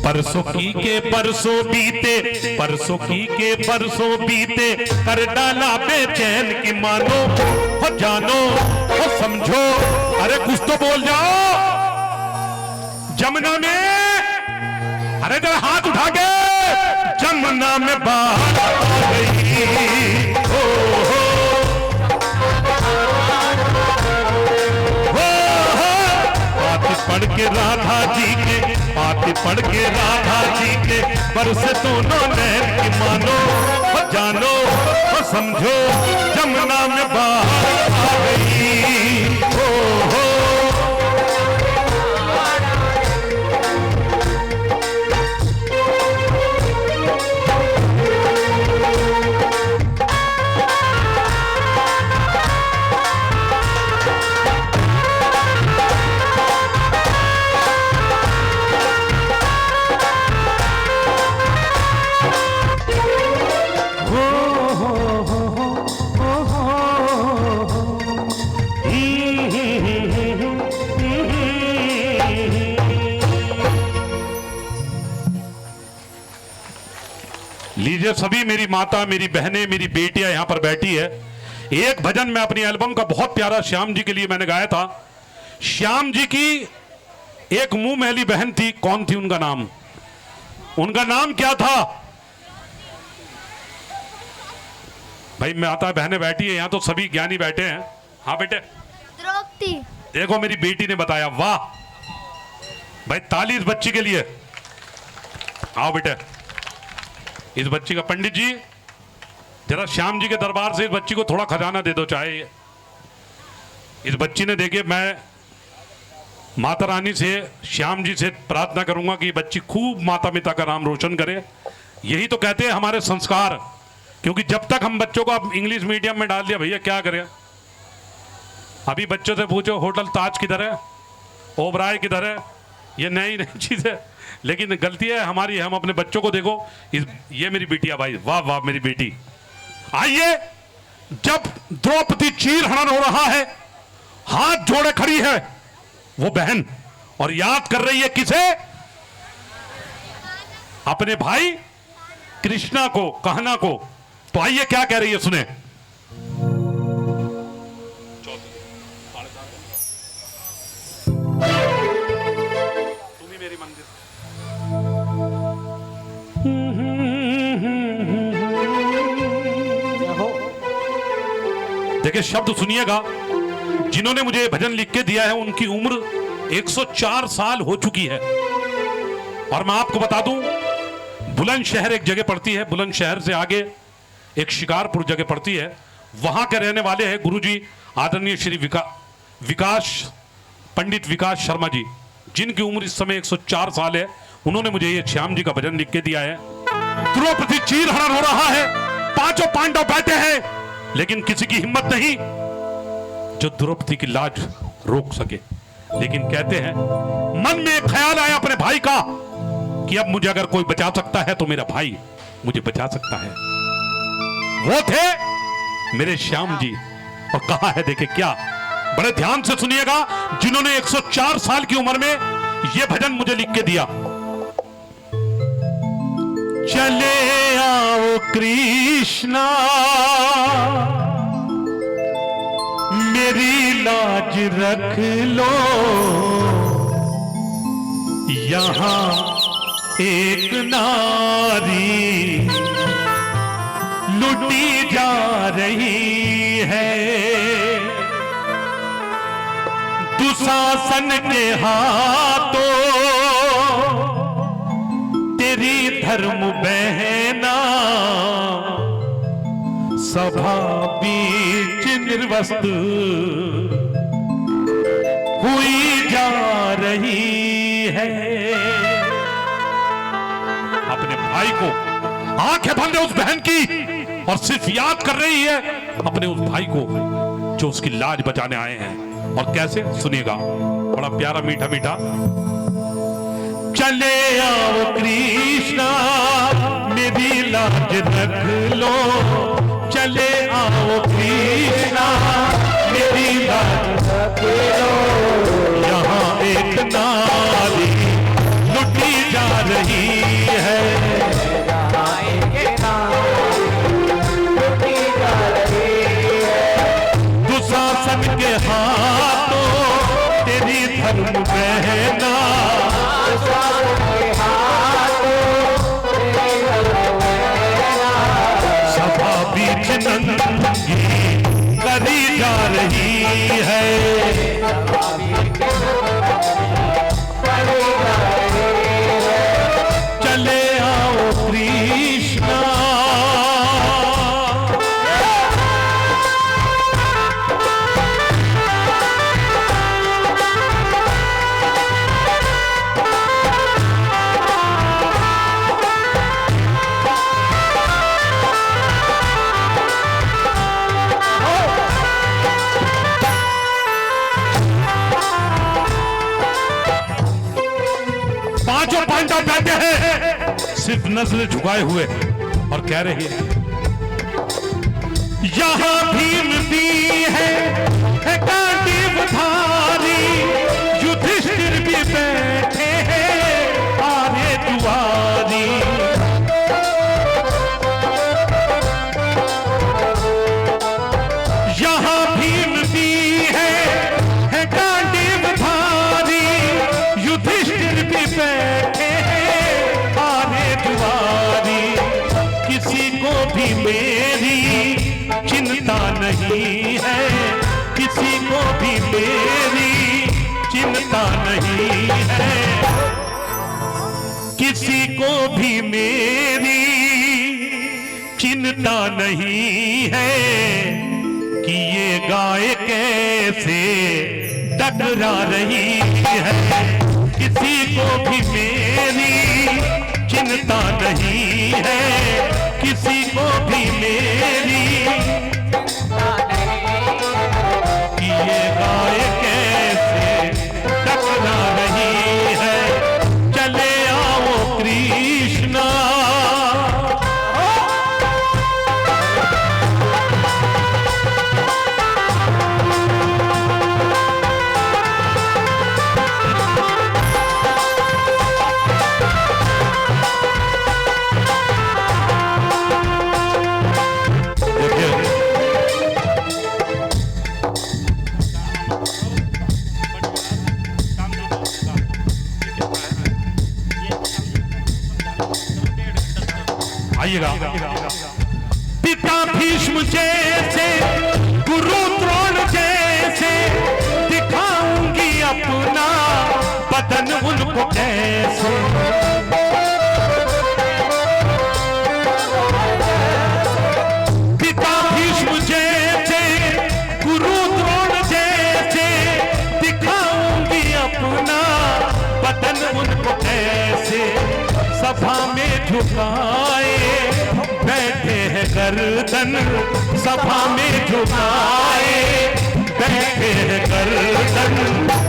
परसों की के परसों बीते, परसों की के परसों बीते, कर डाला बेचैन की मानो हो जानो हो समझो। अरे कुछ तो बोल जाओ। जमुना में, अरे जरा हाथ उठा के, जमुना में बाहर आ गई हो, पढ़ के राधा जी के, पाती पढ़ के राधा जी के, बरसे दोनों नैन की मानो हो जानो हो समझो। जमुना में बाहर आ गई हो। लीजिए सभी, मेरी माता, मेरी बहनें, मेरी बेटियां यहां पर बैठी है। एक भजन मैं अपनी एल्बम का बहुत प्यारा श्याम जी के लिए मैंने गाया था। श्याम जी की एक मुंह मैली बहन थी, कौन थी उनका नाम? उनका नाम क्या था भाई? माता बहनें बैठी है यहां तो सभी ज्ञानी बैठे हैं। हाँ बेटे, द्रौपदी। देखो मेरी बेटी ने बताया, वाह भाई, ताली इस बच्ची के लिए। आओ बेटे, इस बच्ची का, पंडित जी जरा श्याम जी के दरबार से इस बच्ची को थोड़ा खजाना दे दो चाहे। इस बच्ची ने, देखिए मैं माता रानी से, श्याम जी से प्रार्थना करूंगा कि बच्ची खूब माता पिता का नाम रोशन करे। यही तो कहते हैं हमारे संस्कार। क्योंकि जब तक हम बच्चों को अब इंग्लिश मीडियम में डाल दिया, भैया क्या करें? अभी बच्चों से पूछो होटल ताज किधर है, ओबराय किधर है, ये नई नई चीज है। लेकिन गलती है हमारी, हम अपने बच्चों को देखो। ये मेरी बेटिया भाई, वाह वाह मेरी बेटी। आइए, जब द्रौपदी चीर हनन हो रहा है, हाथ जोड़े खड़ी है वो बहन और याद कर रही है किसे? अपने भाई कृष्णा को, कहना को। तो आइए क्या कह रही है सुने। तुम ही मेरी मंदिर। देखिए शब्द सुनिएगा। जिन्होंने मुझे भजन लिख के दिया है उनकी उम्र 104 साल हो चुकी है। और मैं आपको बता दूं, बुलंदशहर एक जगह पड़ती है, बुलंदशहर से आगे एक शिकारपुर जगह पड़ती है, वहां के रहने वाले हैं गुरुजी आदरणीय श्री पंडित विकास शर्मा जी, जिनकी उम्र इस समय 104 साल है। उन्होंने मुझे ये श्याम जी का भजन लिख के दिया है। द्रौपदी चीर हनन हो रहा है, पांचों पांडव बैठे हैं, लेकिन किसी की हिम्मत नहीं जो द्रौपदी की लाज रोक सके। लेकिन कहते हैं मन में एक ख्याल आया अपने भाई का कि अब मुझे अगर कोई बचा सकता है तो मेरा भाई मुझे बचा सकता है। वो थे मेरे श्याम जी। और कहा है, देखे क्या, बड़े ध्यान से सुनिएगा, जिन्होंने 104 साल की उम्र में यह भजन मुझे लिख के दिया। चले आओ कृष्णा, मेरी लाज रख लो, यहां एक नारी लुटी जा रही है, दुशासन के हाथों तेरी धर्म बहना सभा बीच निर्वस्त्र हुई जा रही है। अपने भाई को आंखें बंद है उस बहन की और सिर्फ याद कर रही है अपने उस भाई को जो उसकी लाज बचाने आए हैं। और कैसे, सुनिएगा, बड़ा प्यारा मीठा मीठा। चले आओ कृष्णा, मेरी लाज रख लो, चले आओ कृष्णा, मेरी लाज रख लो, यहाँ एक नारी लुटी जा रही सिर्फ नजर झुकाए हुए और कह रही है, यहाँ भीम भी है गांडीवधारी, युधिष्ठिर भी बैठे हैं आरे दुआरी। यहाँ भीम भी है गांडीवधारी, युधिष्ठिर भी बैठे हैं आरे दुआरी। किसी को भी मेरी चिंता नहीं है, किसी को भी मेरी चिंता नहीं है, किसी को भी मेरी चिंता नहीं है कि ये गाय कैसे टकरा रही है। किसी को भी मेरी चिंता नहीं है, किसी को भी मेरी कि ये गाय कैसे टकरा रही है। चले आओ कृष्णा, आइएगा। पिता भीष्म जैसे, गुरु द्रोण जैसे, दिखाऊंगी अपना बदन उनको कैसे। पिता भीष्म जैसे, गुरु द्रोण जैसे, दिखाऊंगी अपना बदन उनको कैसे। सभा में झुकाए बैठे हैं गर्दन, सभा में झुकाए बैठे हैं गर्दन।